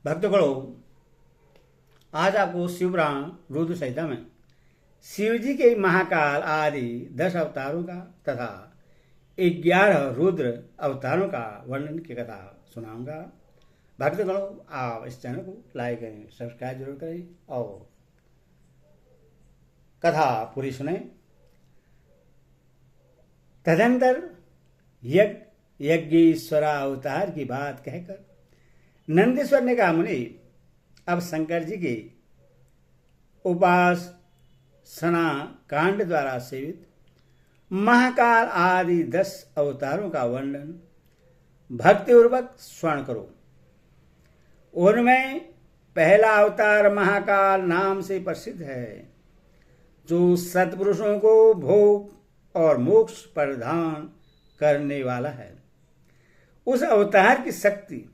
भक्तगणों, आज आपको शिवपुराण रुद्र संहिता में शिव जी के महाकाल आदि 10 अवतारों का तथा 11 रुद्र अवतारों का वर्णन की कथा सुनाऊंगा। भक्तगणों, आप इस चैनल को लाइक करें, सब्सक्राइब जरूर करें और कथा पूरी सुने। तदंतर यज्ञेश्वरा अवतार की बात कहकर नंदीश्वर ने कहा, मुनि, अब शंकर जी के उपासना कांड द्वारा सेवित महाकाल आदि 10 अवतारों का वर्णन भक्तिपूर्वक स्मरण करो। उनमें पहला अवतार महाकाल नाम से प्रसिद्ध है, जो सत्पुरुषों को भोग और मोक्ष प्रदान करने वाला है। उस अवतार की शक्ति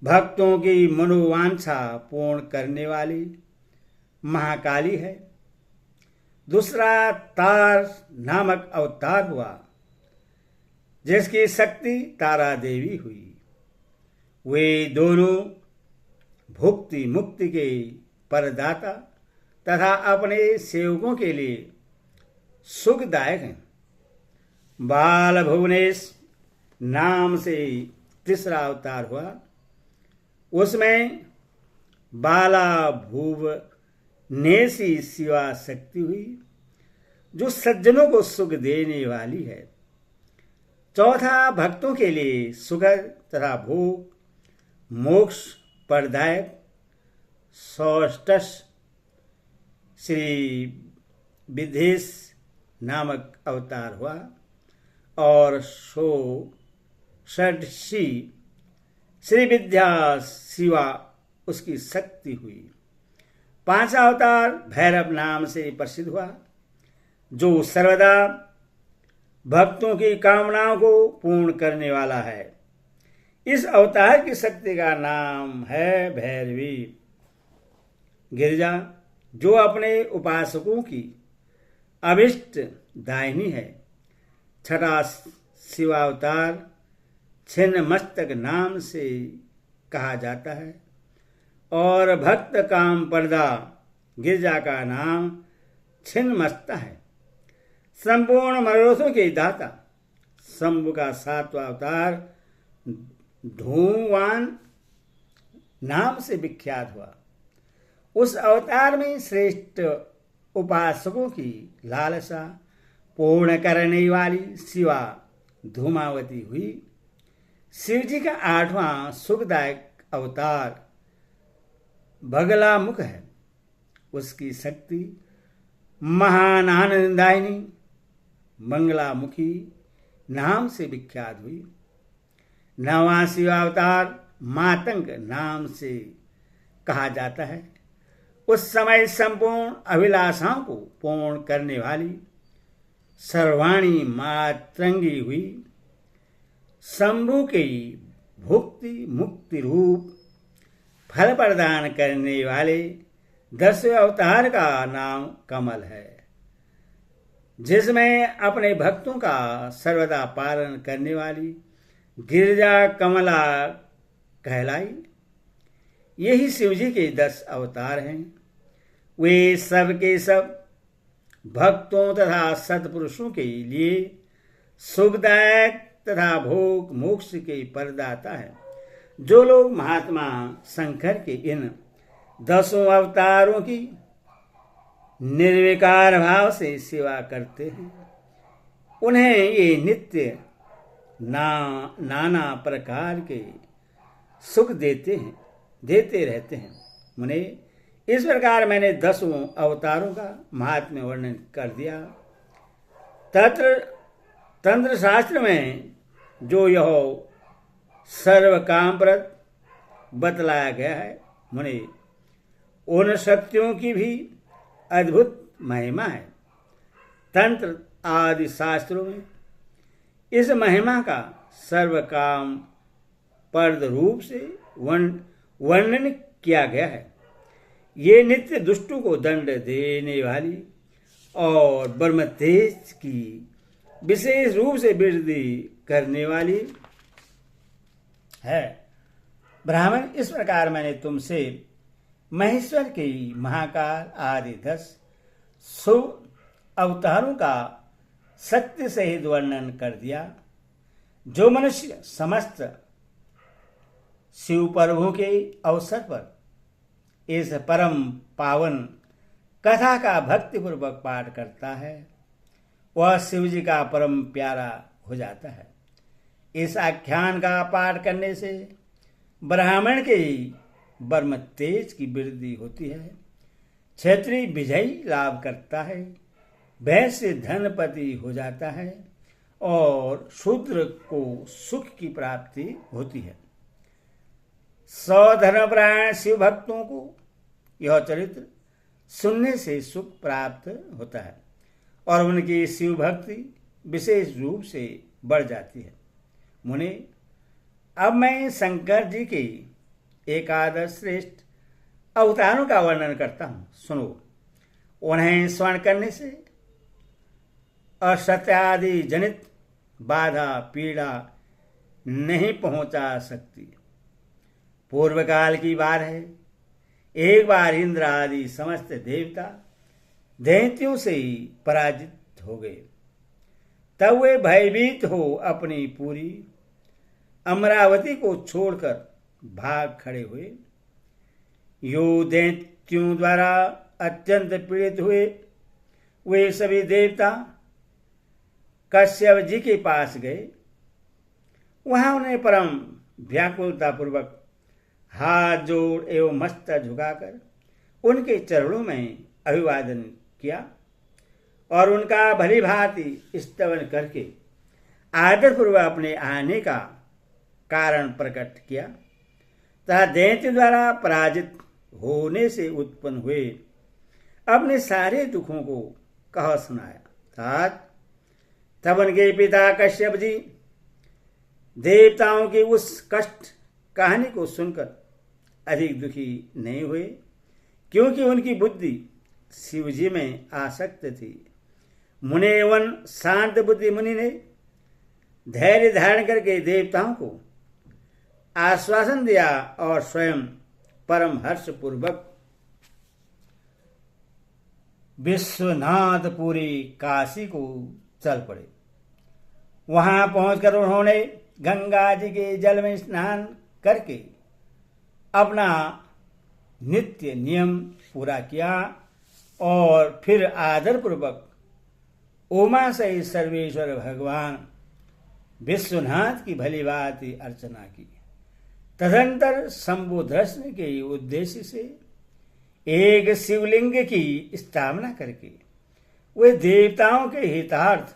भक्तों की मनोवांछा पूर्ण करने वाली महाकाली है। दूसरा तार नामक अवतार हुआ, जिसकी शक्ति तारा देवी हुई। वे दोनों भुक्ति मुक्ति के परदाता तथा अपने सेवकों के लिए सुखदायक हैं। बाल भुवनेश नाम से तीसरा अवतार हुआ। उसमें बाला भुवनेशी शिवा शक्ति हुई, जो सज्जनों को सुख देने वाली है। चौथा भक्तों के लिए सुखद तथा भोग मोक्ष प्रदायक षष्ठश श्री विदेश नामक अवतार हुआ और षष्ठी श्री विद्या शिवा उसकी शक्ति हुई। पांचवा अवतार भैरव नाम से प्रसिद्ध हुआ, जो सर्वदा भक्तों की कामनाओं को पूर्ण करने वाला है। इस अवतार की शक्ति का नाम है भैरवी। गिरिजा, जो अपने उपासकों की अभिष्ट दायिनी है। छठा शिवावतार छिन्न मस्तक नाम से कहा जाता है और भक्त काम पर्दा गिरजा का नाम छिन्न मस्ता है। संपूर्ण मनोरथों के दाता शंभु का 7वां अवतार धूमवान नाम से विख्यात हुआ। उस अवतार में श्रेष्ठ उपासकों की लालसा पूर्ण करने वाली शिवा धूमावती हुई। शिव जी का 8वां सुखदायक अवतार बगला मुख है। उसकी शक्ति महान आनंददायिनी मंगलामुखी नाम से विख्यात हुई। 9वां शिवावतार मातंग नाम से कहा जाता है। उस समय संपूर्ण अभिलाषाओं को पूर्ण करने वाली सर्वाणी मातंगी हुई। शंभु के भुक्ति मुक्ति रूप फल प्रदान करने वाले 10वें अवतार का नाम कमल है, जिसमें अपने भक्तों का सर्वदा पालन करने वाली गिरिजा कमला कहलाई। यही शिव जी के 10 अवतार हैं। वे सब के सब भक्तों तथा सत्पुरुषों के लिए सुखदायक तथा भोग मोक्ष के परदाता है। जो लोग महात्मा शंकर के इन 10 अवतारों की निर्विकार भाव से सेवा करते हैं, उन्हें ये नित्य नाना प्रकार के सुख देते रहते हैं। मुने, इस प्रकार मैंने 10 अवतारों का महात्म्य वर्णन कर दिया। तंत्र शास्त्र में जो यह सर्व कामप्रद बतलाया गया है, मुने, उन शक्तियों की भी अद्भुत महिमा है। तंत्र आदि शास्त्रों में इस महिमा का सर्व काम प्रद रूप से वर्णन किया गया है। ये नित्य दुष्टों को दंड देने वाली और ब्रह्म तेज की विशेष रूप से वृद्धि करने वाली है। ब्राह्मण, इस प्रकार मैंने तुमसे महेश्वर के महाकाल आदि 10 शुभ अवतारों का सत्य सहित वर्णन कर दिया। जो मनुष्य समस्त शिव प्रभु के अवसर पर इस परम पावन कथा का भक्तिपूर्वक पाठ करता है, वह शिव जी का परम प्यारा हो जाता है। इस आख्यान का पाठ करने से ब्राह्मण के ब्रह्म तेज की वृद्धि होती है, क्षत्रिय विजयी लाभ करता है, वैश्य धनपति हो जाता है और शूद्र को सुख की प्राप्ति होती है। 100 धर्मपरायण शिव भक्तों को यह चरित्र सुनने से सुख प्राप्त होता है और उनकी शिव भक्ति विशेष रूप से बढ़ जाती है। मुनि, अब मैं शंकर जी के एकादश श्रेष्ठ अवतारों का वर्णन करता हूँ, सुनो। उन्हें स्मरण करने से असत्यादि जनित बाधा पीड़ा नहीं पहुंचा सकती। पूर्व काल की बात है, एक बार इंद्र आदि समस्त देवता दैत्यों से पराजित हो गए। तब वे भयभीत हो अपनी पूरी अमरावती को छोड़कर भाग खड़े हुए। यो दैत्यों द्वारा अत्यंत पीड़ित हुए वे सभी देवता कश्यप जी के पास गए। वहां उन्हें परम व्याकुलता पूर्वक हाथ जोड़ एवं मस्तक झुकाकर उनके चरणों में अभिवादन किया और उनका भली भांति स्तवन करके आदरपूर्वक अपने आने का कारण प्रकट किया तथा दैत्य द्वारा पराजित होने से उत्पन्न हुए अपने सारे दुखों को कह सुनाया। तब उनके पिता कश्यप जी देवताओं की उस कष्ट कहानी को सुनकर अधिक दुखी नहीं हुए, क्योंकि उनकी बुद्धि शिव जी में आसक्त थी। मुनि एवं शांत बुद्धि मुनि ने धैर्य धारण करके देवताओं को आश्वासन दिया और स्वयं परम हर्ष पूर्वक विश्वनाथपुरी काशी को चल पड़े। वहां पहुंचकर उन्होंने गंगा जी के जल में स्नान करके अपना नित्य नियम पूरा किया और फिर आदरपूर्वक उमा सहित सर्वेश्वर भगवान विश्वनाथ की भली भांति अर्चना की। तदंतर शंभु दर्शन के उद्देश्य से एक शिवलिंग की स्थापना करके वे देवताओं के हितार्थ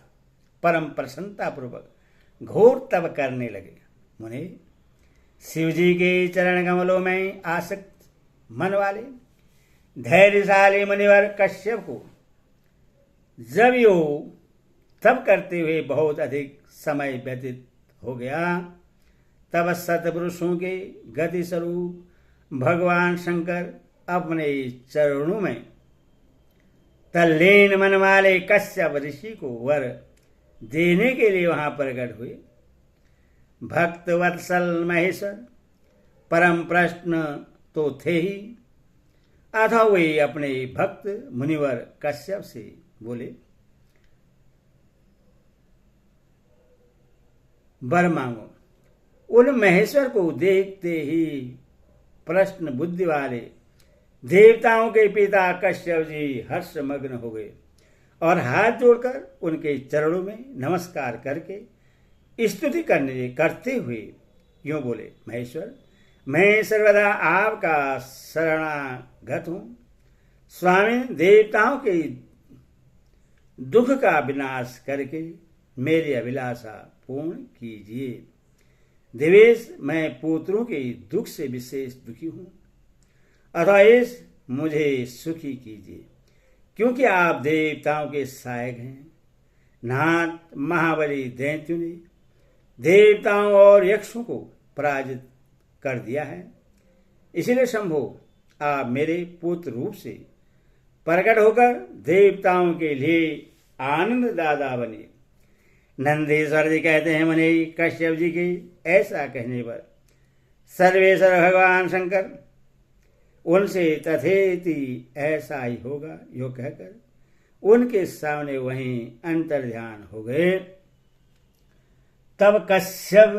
परम प्रसन्नता पूर्वक घोर तप करने लगे। मुने, शिव जी के चरण कमलों में आसक्त मन वाले धैर्यशाली मुनिवर कश्यप को जब यो तप करते हुए बहुत अधिक समय व्यतीत हो गया, तब सतपुरुषों के गति स्वरूप भगवान शंकर अपने चरणों में तल्लीन मन वाले कश्यप ऋषि को वर देने के लिए वहां प्रकट हुए। भक्त वत्सल महेश्वर परम प्रश्न तो थे ही, अतः वे अपने भक्त मुनिवर कश्यप से बोले, वर मांगो। उन महेश्वर को देखते ही प्रश्न बुद्धि वाले देवताओं के पिता कश्यप जी हर्षमग्न हो गए और हाथ जोड़कर उनके चरणों में नमस्कार करके स्तुति करते हुए यूं बोले, महेश्वर, मैं सर्वदा आपका शरणागत हूं। स्वामी, देवताओं के दुख का विनाश करके मेरी अभिलाषा पूर्ण कीजिए। देवेश, मैं पुत्रों के दुख से विशेष दुखी हूं, अतः मुझे सुखी कीजिए, क्योंकि आप देवताओं के सहायक हैं। नाथ महाबली दैत्यों ने देवताओं और यक्षों को पराजित कर दिया है, इसलिए शंभो, आप मेरे पुत्र रूप से प्रकट होकर देवताओं के लिए आनंद दादा बने। नंदीश्वर जी कहते हैं, मुनि, कश्यप जी के ऐसा कहने पर सर्वेश्वर भगवान शंकर उनसे तथेति ऐसा ही होगा यो कहकर उनके सामने वहीं अंतर्ध्यान हो गए। तब कश्यप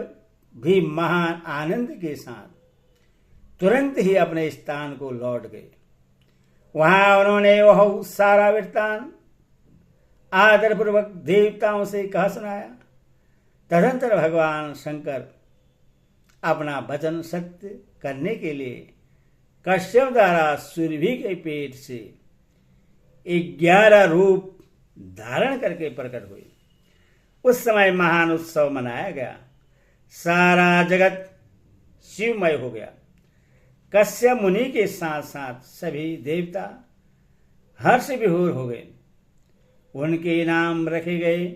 भी महान आनंद के साथ तुरंत ही अपने स्थान को लौट गए। वहां उन्होंने वह सारा वृत्तांत आदरपूर्वक देवताओं से कह सुनाया। तदंतर भगवान शंकर अपना वचन सत्य करने के लिए कश्यप द्वारा सुरभि के पेट से 11 रूप धारण करके प्रकट हुए। उस समय महान उत्सव मनाया गया, सारा जगत शिवमय हो गया। कश्यप मुनि के साथ साथ सभी देवता हर्ष विभोर हो गए। उनके नाम रखे गए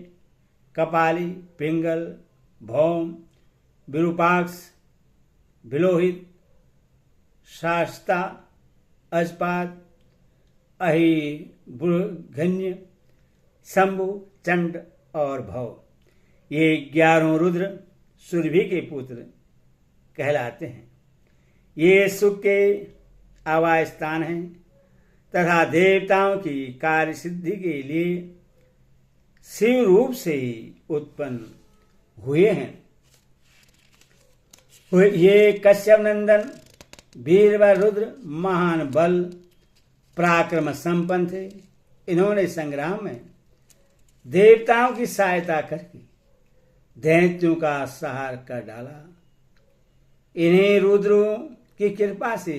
कपाली, पिंगल, भौम, विरूपाक्ष, विलोहित, शास्ता, अजपाद, अहिर्भुर्गन्य, शंभु, चंड और भव। ये 11 रुद्र सुरभि के पुत्र कहलाते हैं। ये सुख के आवास स्थान हैं तथा देवताओं की कार्य सिद्धि के लिए शिव रूप से ही उत्पन्न हुए हैं। ये कश्यप नंदन वीरवर रुद्र महान बल पराक्रम संपन्न थे। इन्होंने संग्राम में देवताओं की सहायता करके दैत्यों का संहार कर डाला। इन्हीं रुद्रों की कृपा से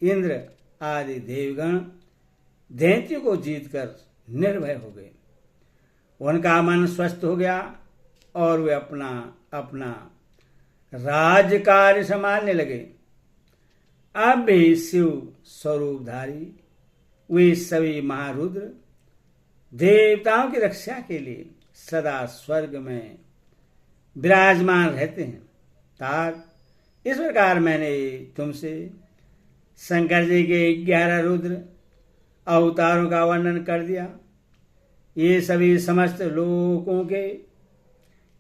इंद्र आदि देवगण दैत्यों को जीतकर निर्भय हो गए। उनका मन स्वस्थ हो गया और वे अपना अपना राज्य कार्य संभालने लगे। अब भी शिव स्वरूपधारी वे सभी महारुद्र देवताओं की रक्षा के लिए सदा स्वर्ग में विराजमान रहते हैं। तात इस प्रकार मैंने तुमसे शंकर जी के 11 रुद्र अवतारों का वर्णन कर दिया। ये सभी समस्त लोगों के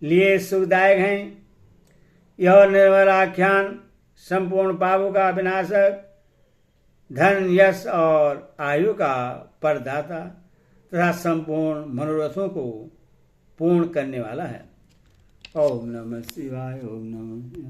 लिए सुखदायक हैं। यह निर्मल आख्यान संपूर्ण पापों का विनाशक, धन, यश और आयु का परदाता तथा संपूर्ण मनोरथों को पूर्ण करने वाला है। ओम नमः शिवाय। ओम नमः शिवाय।